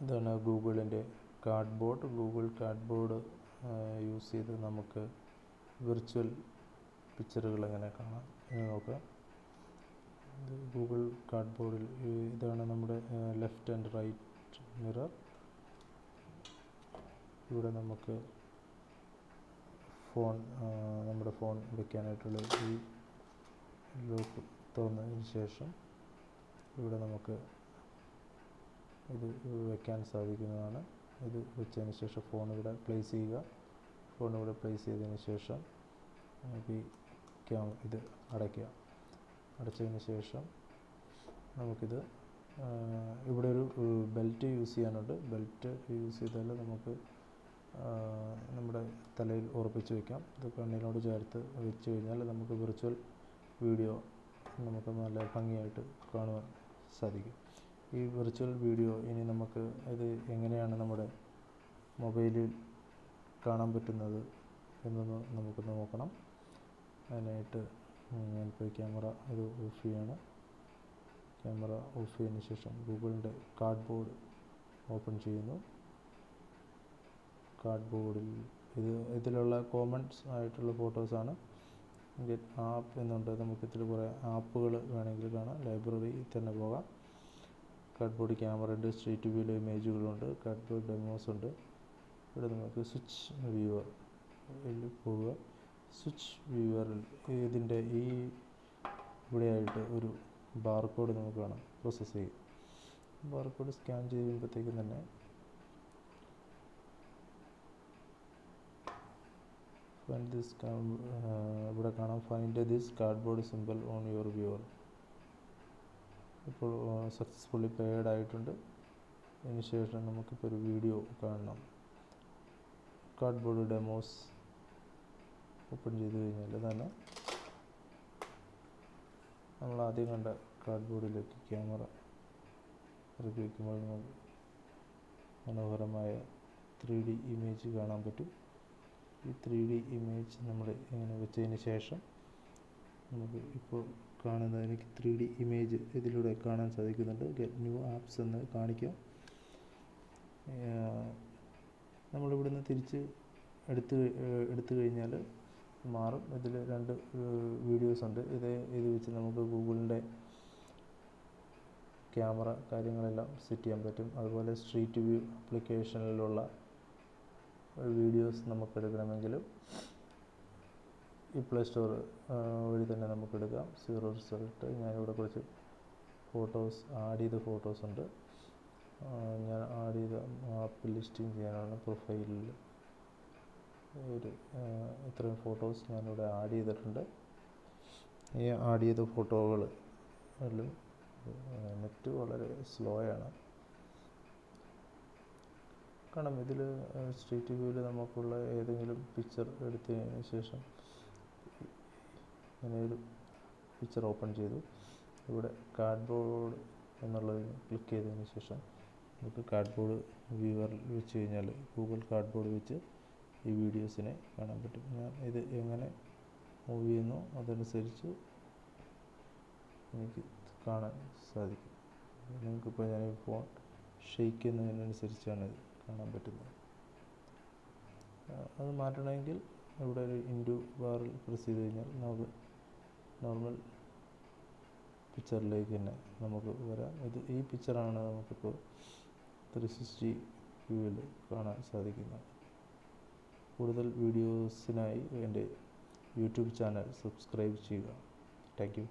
ഇതാണ് Google cardboard use ചെയ്ത് നമുക്ക് വിർച്വൽ പിക്ചറുകൾ എങ്ങനെ കാണാം എന്ന് നോക്കാം. ഇത് ഗൂഗിൾ കാർഡ്ബോർഡിൽ ഇതാണ് നമ്മുടെ ലെഫ്റ്റ് ആൻഡ് റൈറ്റ് മിറർ. ഇവിടെ നമുക്ക് നമ്മുടെ ഫോൺ വയ്ക്കാനായിട്ടുള്ള ഈ ലോക്ക് തുറന്നതിന് ശേഷം ഇവിടെ നമുക്ക് ഇത് വയ്ക്കാൻ സാധിക്കുന്നതാണ്. ഇത് വെച്ചതിന് ശേഷം ഫോൺ ഇവിടെ പ്ലേസ് ചെയ്യുക. ഫോൺ ഇവിടെ പ്ലേസ് ചെയ്തതിന് ശേഷം നമുക്ക് ഈ ഇത് അടച്ചതിന് ശേഷം നമുക്കിത് ഇവിടെ ഒരു ബെൽറ്റ് യൂസ് ചെയ്യാനുണ്ട്. ബെൽറ്റ് യൂസ് ചെയ്താൽ നമുക്ക് നമ്മുടെ തലയിൽ ഉറപ്പിച്ച് വയ്ക്കാം. ഇത് കണ്ണിനോട് ചേർത്ത് വെച്ച് കഴിഞ്ഞാൽ നമുക്ക് വിർച്വൽ വീഡിയോ നമുക്ക് നല്ല ഭംഗിയായിട്ട് കാണുവാൻ സാധിക്കും. ഈ വിർച്വൽ വീഡിയോ ഇനി നമുക്ക് ഇത് എങ്ങനെയാണ് നമ്മുടെ മൊബൈലിൽ കാണാൻ പറ്റുന്നത് എന്നൊന്ന് നമുക്കൊന്ന് നോക്കണം. അതിനായിട്ട് ഞാനിപ്പോൾ ക്യാമറ ഇത് ഓഫ് ചെയ്യാണ്. ക്യാമറ ഓഫ് ചെയ്തതിന് ശേഷം ഗൂഗിളിൻ്റെ കാർഡ്ബോർഡ് ഓപ്പൺ ചെയ്യുന്നു. കാർഡ്ബോർഡിൽ ഇതിലുള്ള കോമൺസ് ആയിട്ടുള്ള ഫോട്ടോസാണ്. ഗെറ്റ് ആപ്പ് എന്നുണ്ട്. നമുക്കിതിൽ കുറേ ആപ്പുകൾ വേണമെങ്കിൽ കാണാം. ലൈബ്രറി തന്നെ പോകാം. കാർഡ്ബോർഡ് ക്യാമറ ഉണ്ട്, സ്ട്രീറ്റ് വ്യൂവിലെ ഇമേജുകളുണ്ട്, കാർഡ്ബോർഡ് ഡെമോസ് ഉണ്ട്. ഇവിടെ നമുക്ക് സ്വിച്ച് വ്യൂവറിൽ പോവുക. സ്വിച്ച് വ്യൂവറിൽ ഇതിൻ്റെ ഇവിടെയായിട്ട് ഒരു ബാർകോഡ് നമുക്ക് കാണാം. പ്രോസസ്സ് ചെയ്യും. ബാർകോഡ് സ്കാൻ ചെയ്യുമ്പോഴത്തേക്കും തന്നെ ഇവിടെ കാണാം find this cardboard simple on your viewer. ഇപ്പോൾ സക്സസ്ഫുള്ളി പെയ്ഡ് ആയിട്ടുണ്ട്. അതിന് ശേഷം നമുക്കിപ്പോൾ ഒരു വീഡിയോ കാണണം. കാർഡ്ബോർഡ് ഡെമോസ് ഓപ്പൺ ചെയ്ത് കഴിഞ്ഞാൽ തന്നെ നമ്മൾ ആദ്യം കണ്ട കാർഡ്ബോർഡിലേക്ക് ക്യാമറ ഇറക്കി വയ്ക്കുമ്പോൾ നമുക്ക് മനോഹരമായ 3D ഇമേജ് കാണാൻ പറ്റും. ഈ 3D ഇമേജ് നമ്മൾ ഇങ്ങനെ വെച്ചതിന് ശേഷം നമുക്ക് ഇപ്പോൾ എനിക്ക് 3D ഇമേജ് ഇതിലൂടെ കാണാൻ സാധിക്കുന്നുണ്ട്. ഗെറ്റ് ന്യൂ ആപ്സ് എന്ന് കാണിക്കാം. നമ്മളിവിടുന്ന് തിരിച്ച് എടുത്തു കഴിഞ്ഞാൽ മാറും. ഇതിൽ 2 വീഡിയോസ് ഉണ്ട്. ഇത് വെച്ച് നമുക്ക് ഗൂഗിളിൻ്റെ ക്യാമറ കാര്യങ്ങളെല്ലാം സെറ്റ് ചെയ്യാൻ പറ്റും. അതുപോലെ സ്ട്രീറ്റ് വ്യൂ ആപ്ലിക്കേഷനിലുള്ള വീഡിയോസ് നമുക്ക് എടുക്കണമെങ്കിലും ഈ പ്ലേ സ്റ്റോർ വഴി തന്നെ നമുക്ക് എടുക്കാം. 0 റിസൾട്ട്. ഞാനിവിടെ കുറച്ച് ആഡ് ചെയ്ത ഫോട്ടോസ് ഉണ്ട്. ഞാൻ ആഡ് ചെയ്ത ആപ്പ് ലിസ്റ്റിംഗ് ചെയ്യാനാണ് പ്രൊഫൈലിൽ ഇത്രയും ഫോട്ടോസ് ഞാനിവിടെ ആഡ് ചെയ്തിട്ടുണ്ട്. ഈ ആഡ് ചെയ്ത ഫോട്ടോകൾ നെറ്റ് വളരെ സ്ലോ ആണ്. കാരണം ഇതിൽ സ്ട്രീറ്റ് വ്യൂവിൽ നമുക്കുള്ള ഏതെങ്കിലും പിക്ചർ എടുത്തതിന് ശേഷം ഇങ്ങനെയൊരു പിക്ചർ ഓപ്പൺ ചെയ്തു. ഇവിടെ കാർഡ്ബോർഡ് എന്നുള്ളതിൽ ക്ലിക്ക് ചെയ്തതിന് ശേഷം നമുക്ക് കാർഡ്ബോർഡ് വ്യൂവറിൽ വെച്ച് കഴിഞ്ഞാൽ ഗൂഗിൾ കാർഡ്ബോർഡ് വെച്ച് ഈ വീഡിയോസിനെ കാണാൻ പറ്റും. ഞാൻ ഇത് എങ്ങനെ മൂവ് ചെയ്യുന്നു അതനുസരിച്ച് എനിക്ക് കാണാൻ സാധിക്കും. നിങ്ങൾക്കിപ്പോൾ ഞാൻ ഈ ഫോൺ ഷെയ്ക്ക് ചെയ്യുന്നതിനനുസരിച്ചാണ് ഇത് കാണാൻ പറ്റുന്നത്. അത് മാറ്റണമെങ്കിൽ ഇവിടെ ഒരു ഇൻറ്റു ബാറിൽ പ്രസ് ചെയ്ത് കഴിഞ്ഞാൽ നമുക്ക് നോർമൽ പിക്ചറിലേക്ക് തന്നെ നമുക്ക് വരാം. ഈ പിക്ചറാണ് നമുക്കിപ്പോൾ 360 വ്യൂവിൽ കാണാൻ സാധിക്കുന്നത്. കൂടുതൽ വീഡിയോസിനായി എൻ്റെ യൂട്യൂബ് ചാനൽ സബ്സ്ക്രൈബ് ചെയ്യുക. Thank you.